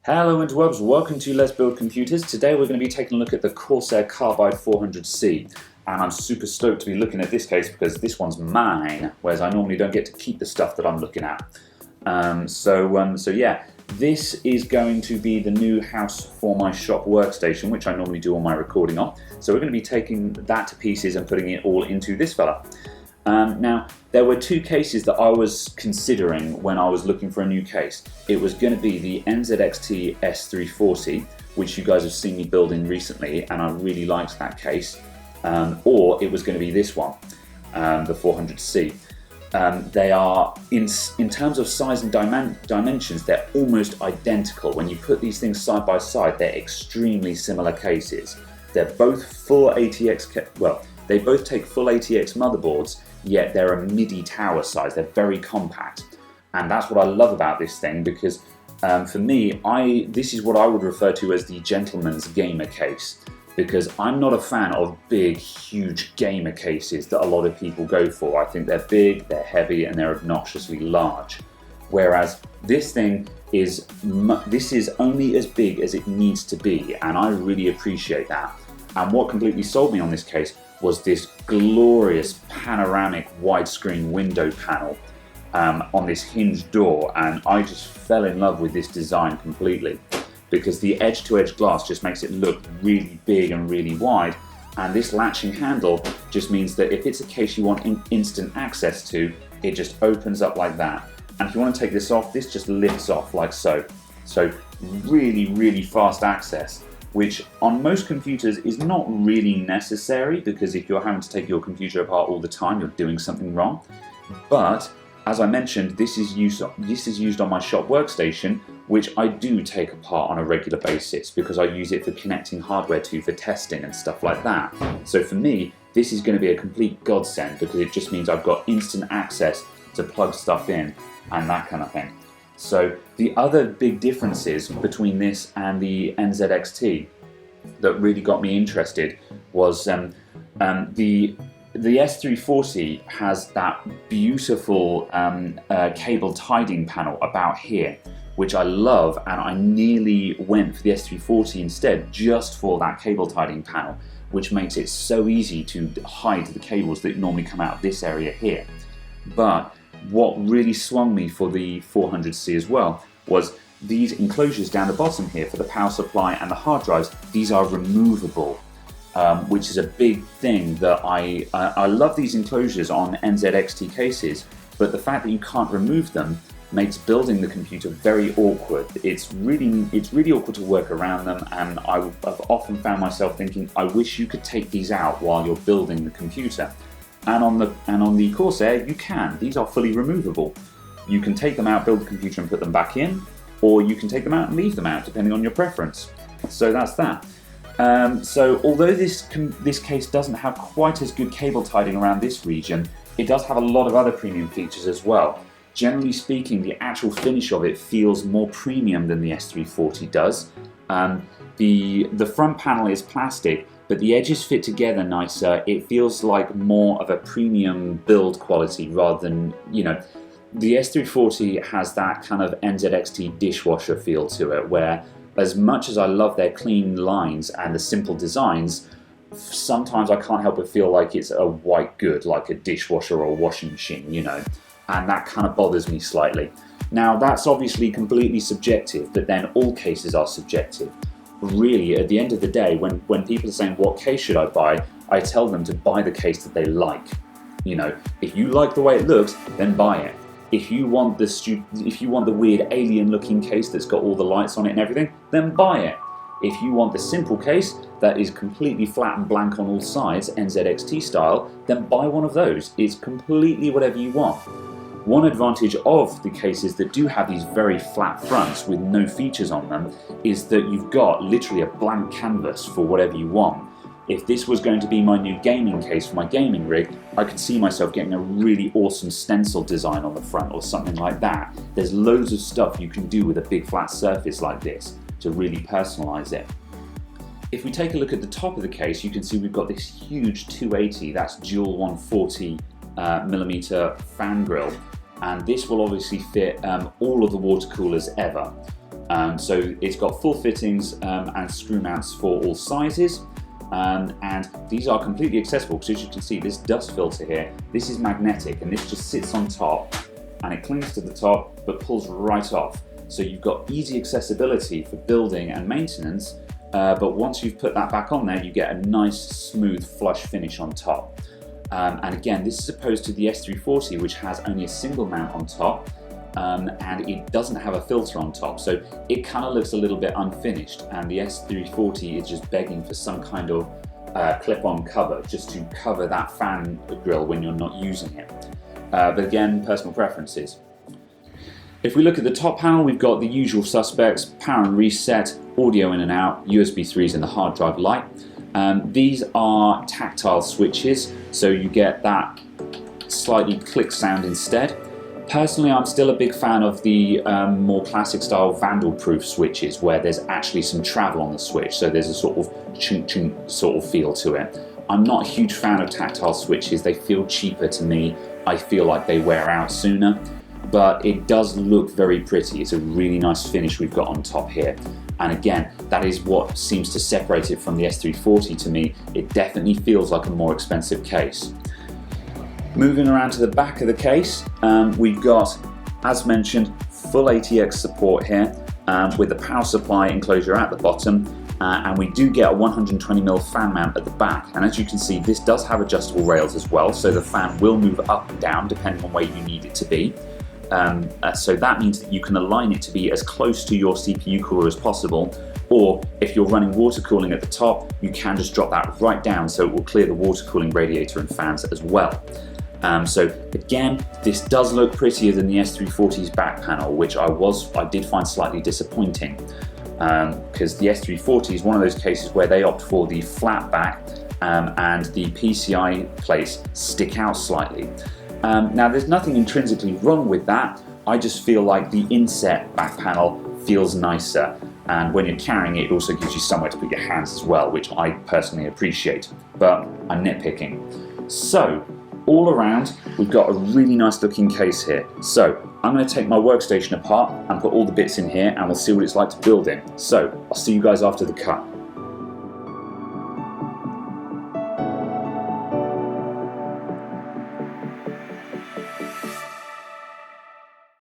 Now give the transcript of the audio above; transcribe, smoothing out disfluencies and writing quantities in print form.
Hello interwebs, welcome to Let's Build Computers. Today we're going to be taking a look at the Corsair Carbide 400c, and I'm super stoked to be looking at this case because this one's mine, whereas I normally don't get to keep the stuff that I'm looking at. So yeah, this is going to be the new house for my shop workstation, which I normally do all my recording on. So we're going to be taking that to pieces and putting it all into this fella. Now, there were two cases that I was considering when I was looking for a new case. It was going to be the NZXT S340, which you guys have seen me building recently, and I really liked that case. Or it was going to be this one, the 400c. They are, in terms of size and dimensions, they're almost identical. When you put these things side by side, they're extremely similar cases. They're both full ATX, well, they both take full ATX motherboards, yet they're a MIDI tower size. They're very compact, and that's what I love about this thing, because for me, this is what I would refer to as the gentleman's gamer case, because I'm not a fan of big, huge gamer cases that a lot of people go for. I think they're big, they're heavy, and they're obnoxiously large. Whereas this thing is only as big as it needs to be, and I really appreciate that. And what completely sold me on this case was this glorious panoramic widescreen window panel on this hinged door, and I just fell in love with this design completely, because the edge-to-edge glass just makes it look really big and really wide, and this latching handle just means that if it's a case you want instant access to, it just opens up like that. And if you want to take this off, this just lifts off like so. So really, really fast access, which on most computers is not really necessary, because if you're having to take your computer apart all the time, you're doing something wrong. But as I mentioned, this is used on my shop workstation, which I do take apart on a regular basis because I use it for connecting hardware to for testing and stuff like that. So for me, this is going to be a complete godsend, because it just means I've got instant access to plug stuff in and that kind of thing. So the other big differences between this and the NZXT that really got me interested was the S340 has that beautiful cable tiding panel about here, which I love, and I nearly went for the S340 instead just for that cable tiding panel, which makes it so easy to hide the cables that normally come out of this area here. But what really swung me for the 400c as well was these enclosures down the bottom here for the power supply and the hard drives. These are removable, which is a big thing that I love these enclosures on NZXT cases, but the fact that you can't remove them makes building the computer very awkward. It's really awkward to work around them, and I've often found myself thinking, I wish you could take these out while you're building the computer. And on the Corsair, you can. These are fully removable. You can take them out, build the computer, and put them back in, or you can take them out and leave them out, depending on your preference. So that's that. So although this case doesn't have quite as good cable tiding around this region, it does have a lot of other premium features as well. Generally speaking, the actual finish of it feels more premium than the S340 does. The front panel is plastic, but the edges fit together nicer. It feels like more of a premium build quality rather than, you know, the S340 has that kind of NZXT dishwasher feel to it, where as much as I love their clean lines and the simple designs, sometimes I can't help but feel like it's a white good, like a dishwasher or a washing machine, you know, and that kind of bothers me slightly. Now, that's obviously completely subjective, but then all cases are subjective. Really, at the end of the day, when people are saying, what case should I buy, I tell them to buy the case that they like. You know, if you like the way it looks, then buy it. If you want the weird alien-looking case that's got all the lights on it and everything, then buy it. If you want the simple case that is completely flat and blank on all sides, NZXT style, then buy one of those. It's completely whatever you want. One advantage of the cases that do have these very flat fronts with no features on them is that you've got literally a blank canvas for whatever you want. If this was going to be my new gaming case for my gaming rig, I could see myself getting a really awesome stencil design on the front or something like that. There's loads of stuff you can do with a big flat surface like this to really personalize it. If we take a look at the top of the case, you can see we've got this huge 280, that's dual 140mm fan grille, and this will obviously fit all of the water coolers ever. So it's got full fittings and screw mounts for all sizes. And these are completely accessible because, as you can see, this dust filter here, this is magnetic, and this just sits on top and it clings to the top but pulls right off. So you've got easy accessibility for building and maintenance, but once you've put that back on there, you get a nice smooth flush finish on top. And again, this is opposed to the S340, which has only a single mount on top, and it doesn't have a filter on top, so it kind of looks a little bit unfinished, and the S340 is just begging for some kind of clip-on cover just to cover that fan grill when you're not using it. But again, personal preferences. If we look at the top panel, we've got the usual suspects: power and reset, audio in and out, USB 3s and the hard drive light. These are tactile switches, so you get that slightly click sound instead. Personally, I'm still a big fan of the more classic style vandal-proof switches where there's actually some travel on the switch, so there's a sort of chink-chink sort of feel to it. I'm not a huge fan of tactile switches. They feel cheaper to me. I feel like they wear out sooner, but it does look very pretty. It's a really nice finish we've got on top here. And again, that is what seems to separate it from the S340 to me. It definitely feels like a more expensive case. Moving around to the back of the case, we've got, as mentioned, full ATX support here with the power supply enclosure at the bottom, and we do get a 120mm fan mount at the back. And as you can see, this does have adjustable rails as well, so the fan will move up and down depending on where you need it to be. So that means that you can align it to be as close to your CPU cooler as possible, or if you're running water cooling at the top, you can just drop that right down so it will clear the water cooling radiator and fans as well. So again, this does look prettier than the S340's back panel, which I did find slightly disappointing, because the S340 is one of those cases where they opt for the flat back and the PCI plates stick out slightly. Now there's nothing intrinsically wrong with that, I just feel like the inset back panel feels nicer, and when you're carrying it, it also gives you somewhere to put your hands as well, which I personally appreciate, but I'm nitpicking. So all around, we've got a really nice looking case here. So I'm going to take my workstation apart and put all the bits in here, and we'll see what it's like to build in. So I'll see you guys after the cut.